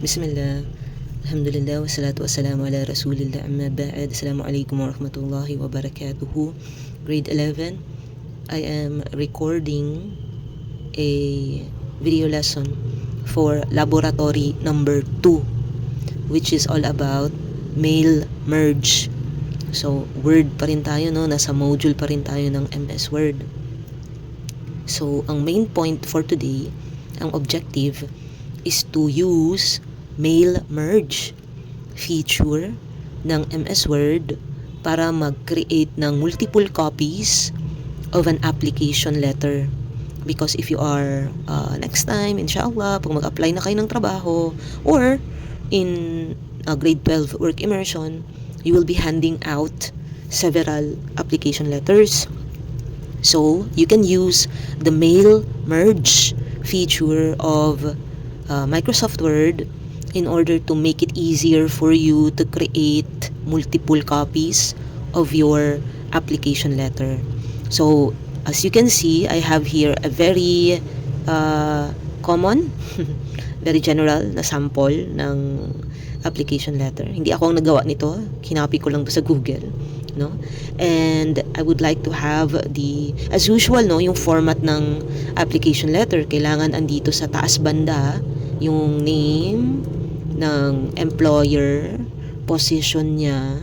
Bismillah. Alhamdulillah wassalatu wassalamu ala rasulillah amma ba'd. Assalamualaikum warahmatullahi wabarakatuh. Grade 11. I am recording a video lesson for laboratory number 2, which is all about mail merge. So, Word pa rin tayo, no? Nasa module pa rin tayo ng MS Word. So, ang main point for today, ang objective, is to use mail merge feature ng MS Word para mag-create ng multiple copies of an application letter. Because if you are next time, inshallah, pag mag-apply na kayo ng trabaho or in grade 12 work immersion, you will be handing out several application letters. So, you can use the mail merge feature of Microsoft Word in order to make it easier for you to create multiple copies of your application letter. So, as you can see, I have here a very common, very general na sample ng application letter. Hindi ako ang nagawa nito. Kinopy ko lang sa Google. No? And I would like to have as usual, no, yung format ng application letter. Kailangan andito sa taas banda yung name ng employer, position niya,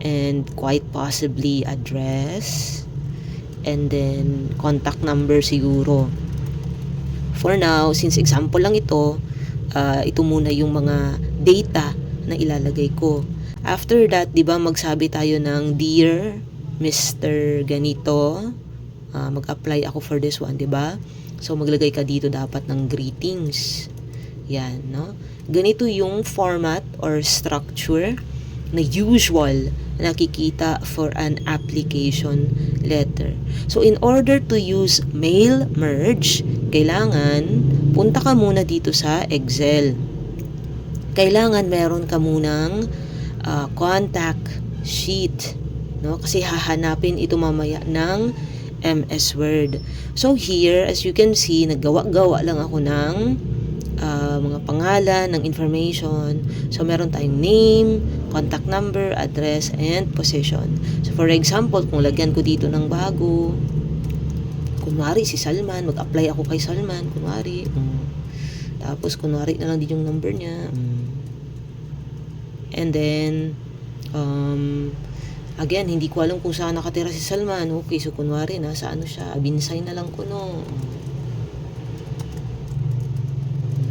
and quite possibly address, and then contact number siguro. For now, since example lang ito muna yung mga data na ilalagay ko. After that, di ba, magsabi tayo ng Dear Mr. Ganito, mag-apply ako for this one, di ba? So, maglagay ka dito dapat ng greetings. Yan, no? Ganito yung format or structure na usual nakikita for an application letter. So, in order to use mail merge, kailangan punta ka muna dito sa Excel. Kailangan meron ka munang contact sheet, no? Kasi hahanapin ito mamaya ng MS Word. So, here, as you can see, naggawa-gawa lang ako ng mga pangalan, ng information. So, meron tayong name, contact number, address, and position. So, for example, kung lagyan ko dito ng bago, kunwari si Salman, mag-apply ako kay Salman, kunwari. Tapos, kunwari na lang din yung number niya. And then, again, hindi ko alam kung saan nakatira si Salman. Okay, so kunwari, nasa ano siya, Binsay na lang ko, no.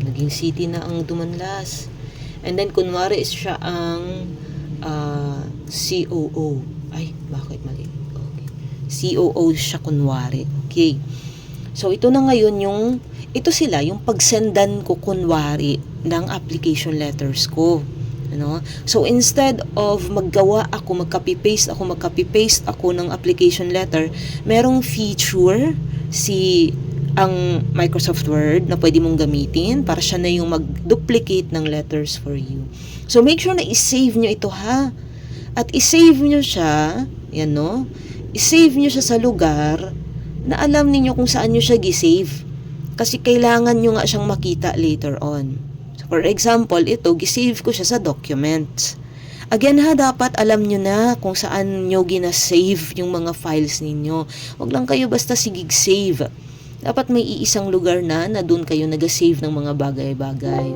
Naging city na ang Dumanlas. And then, kunwari siya ang COO. Ay, bakit mali? Okay. COO siya kunwari. Okay. So, ito na ngayon ito sila, yung pagsendan ko kunwari ng application letters ko. Ano? So, instead of magcopy-paste ako ng application letter, merong feature ang Microsoft Word na pwede mong gamitin para siya na yung mag-duplicate ng letters for you. So, make sure na i-save nyo ito, ha? At i-save nyo siya, yan, no? I-save nyo siya sa lugar na alam niyo kung saan nyo siya gi-save. Kasi kailangan nyo nga siyang makita later on. So, for example, ito, gi-save ko siya sa documents. Again, ha, dapat alam nyo na kung saan nyo gina-save yung mga files ninyo. Huwag lang kayo basta sigig-save. Dapat may iisang lugar na doon kayo nag-save ng mga bagay-bagay.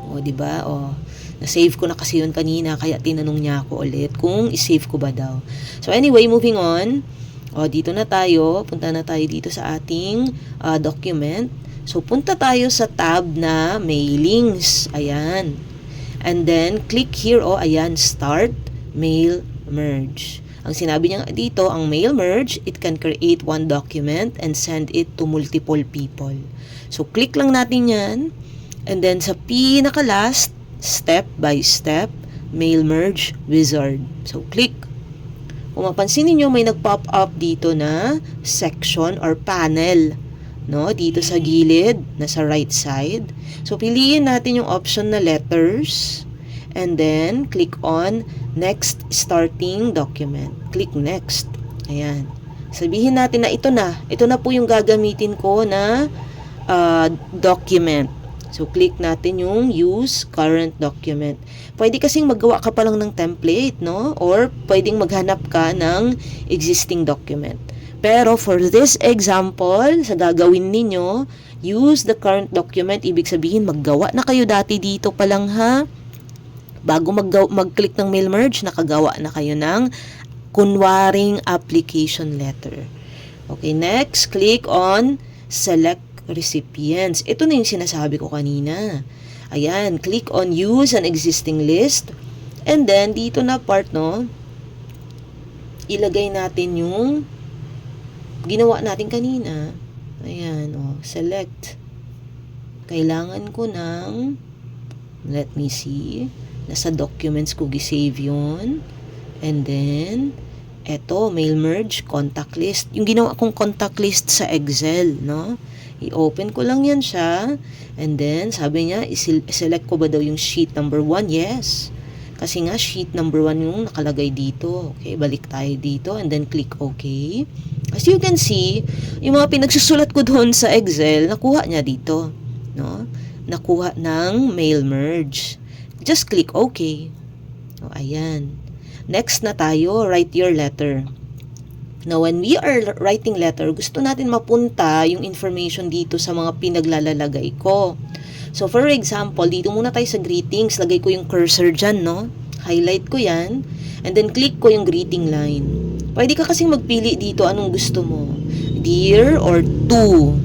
O, diba? O, na-save ko na kasi yun kanina, kaya tinanong niya ako ulit kung i-save ko ba daw. So, anyway, moving on. O, dito na tayo. Punta na tayo dito sa ating document. So, punta tayo sa tab na mailings. Ayan. And then, click here. O, ayan, start mail merge. Ang sinabi niya dito, ang mail merge, it can create one document and send it to multiple people. So, click lang natin yan. And then, sa pinaka-last, step by step, mail merge wizard. So, click. Kung mapansin niyo may nag-pop up dito na section or panel. No? Dito sa gilid, nasa right side. So, piliin natin yung option na letters. And then, click on next starting document. Click next. Ayan. Sabihin natin na ito na. Ito na po yung gagamitin ko na document. So, click natin yung use current document. Pwede kasing maggawa ka pa lang ng template, no? Or pwedeng maghanap ka ng existing document. Pero for this example, sa gagawin ninyo, use the current document. Ibig sabihin, maggawa na kayo dati dito pa lang, ha? Bago mag-click ng mail merge, nakagawa na kayo ng kunwaring application letter. Okay, next, click on select recipients. Ito na yung sinasabi ko kanina. Ayan, click on use an existing list. And then, dito na part, no, ilagay natin yung ginawa natin kanina. Ayan, select. Kailangan ko ng, let me see, nasa documents ko gisave yun. And then, eto, mail merge, contact list. Yung ginawa kong contact list sa Excel, no? I-open ko lang yan siya. And then, sabi niya, select ko ba daw yung sheet number 1? Yes. Kasi nga, sheet number 1 yung nakalagay dito. Okay, balik tayo dito. And then, click OK. As you can see, yung mga pinagsusulat ko doon sa Excel, nakuha niya dito. No? Nakuha ng mail merge. Just click OK. O, ayan. Next na tayo, write your letter. Now, when we are writing letter, gusto natin mapunta yung information dito sa mga pinaglalalagay ko. So, for example, dito muna tayo sa greetings. Lagay ko yung cursor dyan, no? Highlight ko yan. And then, click ko yung greeting line. Pwede ka kasing magpili dito anong gusto mo. Dear or to.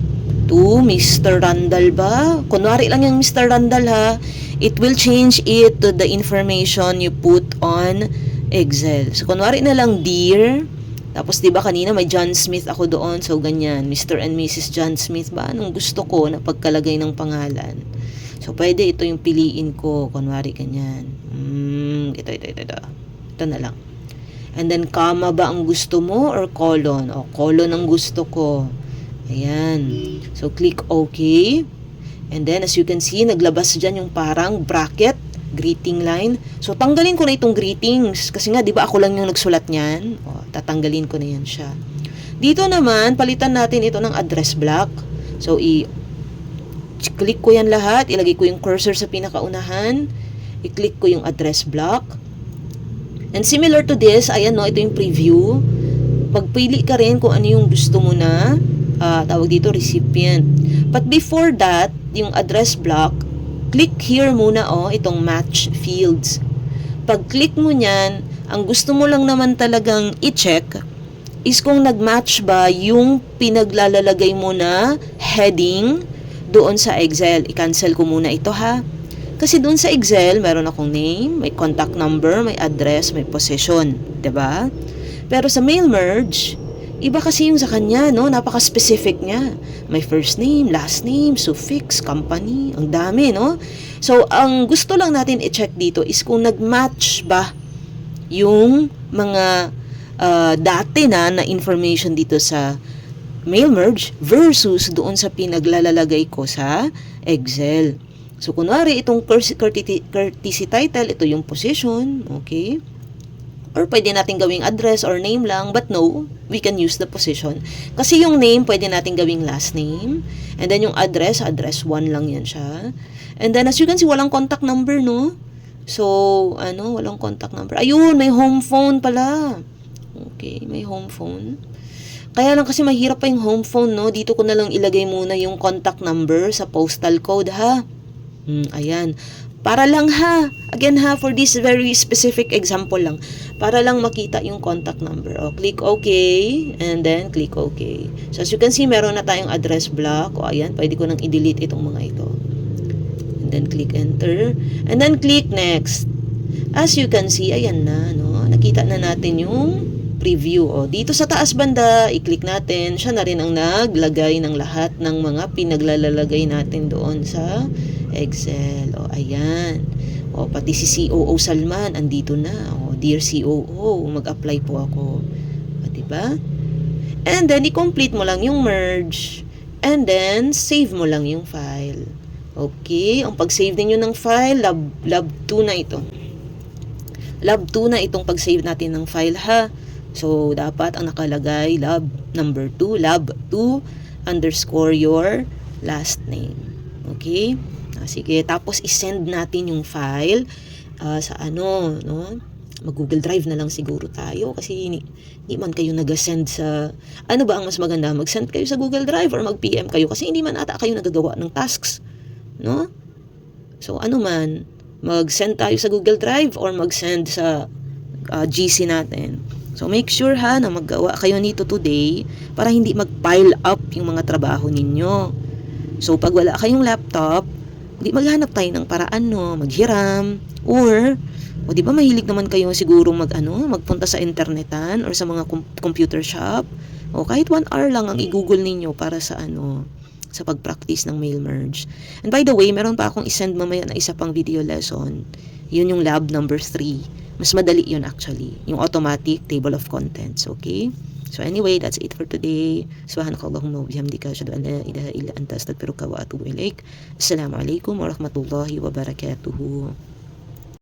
To Mr. Randall ba? Kunwari lang yung Mr. Randall, ha? It will change it to the information you put on Excel. So, kunwari na lang, dear. Tapos, di ba kanina may John Smith ako doon. So, ganyan. Mr. and Mrs. John Smith ba? Anong gusto ko na pagkalagay ng pangalan? So, pwede ito yung piliin ko. Kunwari, ganyan. Ito. Ito na lang. And then, comma ba ang gusto mo or colon? O, colon ang gusto ko. Ayan. So, click OK. And then, as you can see, naglabas dyan yung parang bracket, greeting line. So, tanggalin ko na itong greetings. Kasi nga, di ba ako lang yung nagsulat niyan? O, tatanggalin ko na yan siya. Dito naman, palitan natin ito ng address block. So, i-click ko yan lahat. Ilagay ko yung cursor sa pinakaunahan. I-click ko yung address block. And similar to this, ayan no, ito yung preview. Pagpili ka rin kung ano yung gusto mo na, tawag dito, recipient. But before that, yung address block, click here muna itong match fields. Pag click mo nyan, ang gusto mo lang naman talagang i-check is kung nag-match ba yung pinaglalalagay mo na heading doon sa Excel. I-cancel ko muna ito, ha. Kasi doon sa Excel, meron akong name, may contact number, may address, may position. 'Di ba? Pero sa mail merge, iba kasi yung sa kanya, no? Napaka-specific niya. May first name, last name, suffix, company, ang dami, no? So, ang gusto lang natin i-check dito is kung nag-match ba yung mga dati na information dito sa mail merge versus doon sa pinaglalalagay ko sa Excel. So, kunwari, itong courtesy title, ito yung position, okay? Or pwede natin gawing address or name lang, but no, we can use the position. Kasi yung name, pwede natin gawing last name. And then yung address 1 lang yan siya. And then as you can see, walang contact number, no? So, walang contact number. Ayun, may home phone pala. Okay, may home phone. Kaya lang kasi mahirap pa yung home phone, no? Dito ko na lang ilagay muna yung contact number sa postal code, ha? Ayan. Para lang ha, again ha, for this very specific example lang, para lang makita yung contact number. O, click OK, and then click OK. So, as you can see, meron na tayong address block. O, ayan, pwede ko nang i-delete itong mga ito. And then, click Enter. And then, click Next. As you can see, ayan na, no? Nakita na natin yung preview. O, dito sa taas banda, i-click natin. Siya na rin ang naglagay ng lahat ng mga pinaglalalagay natin doon sa Excel. O, ayan. O, pati si COO Salman, andito na. O, dear COO, mag-apply po ako. O, diba? And then, i-complete mo lang yung merge. And then, save mo lang yung file. Okay? Ang pag-save ninyo ng file, lab 2 na ito. Lab 2 na itong pag-save natin ng file, ha? So, dapat ang nakalagay, lab number 2, lab 2, _ your last name. Okay? Sige, tapos isend natin yung file sa ano, no? Mag-Google Drive na lang siguro tayo kasi hindi man kayo nag-send sa... Ano ba ang mas maganda? Mag-send kayo sa Google Drive or mag-PM kayo kasi hindi man ata kayo nagagawa ng tasks, no? So, ano man, mag-send tayo sa Google Drive or mag-send sa GC natin. So, make sure ha na maggawa kayo nito today para hindi mag-pile up yung mga trabaho ninyo. So, pag wala kayong laptop, di maghanap tayo ng paraan, no? Maghiram, or, o di ba mahilig naman kayo siguro magpunta sa internetan or sa mga computer shop, o kahit 1 hour lang ang i-google ninyo para sa sa pag-practice ng mail merge. And by the way, meron pa akong isend mamaya na isa pang video lesson. Yun yung lab number 3. Mas madali yun actually. Yung automatic table of contents, okay? So anyway, that's it for today. Subhanakallahumma wa bihamdika asyhadu an la ilaha illa anta astaghfiruka wa atubu ilaik. Assalamu alaikum warahmatullahi wabarakatuh.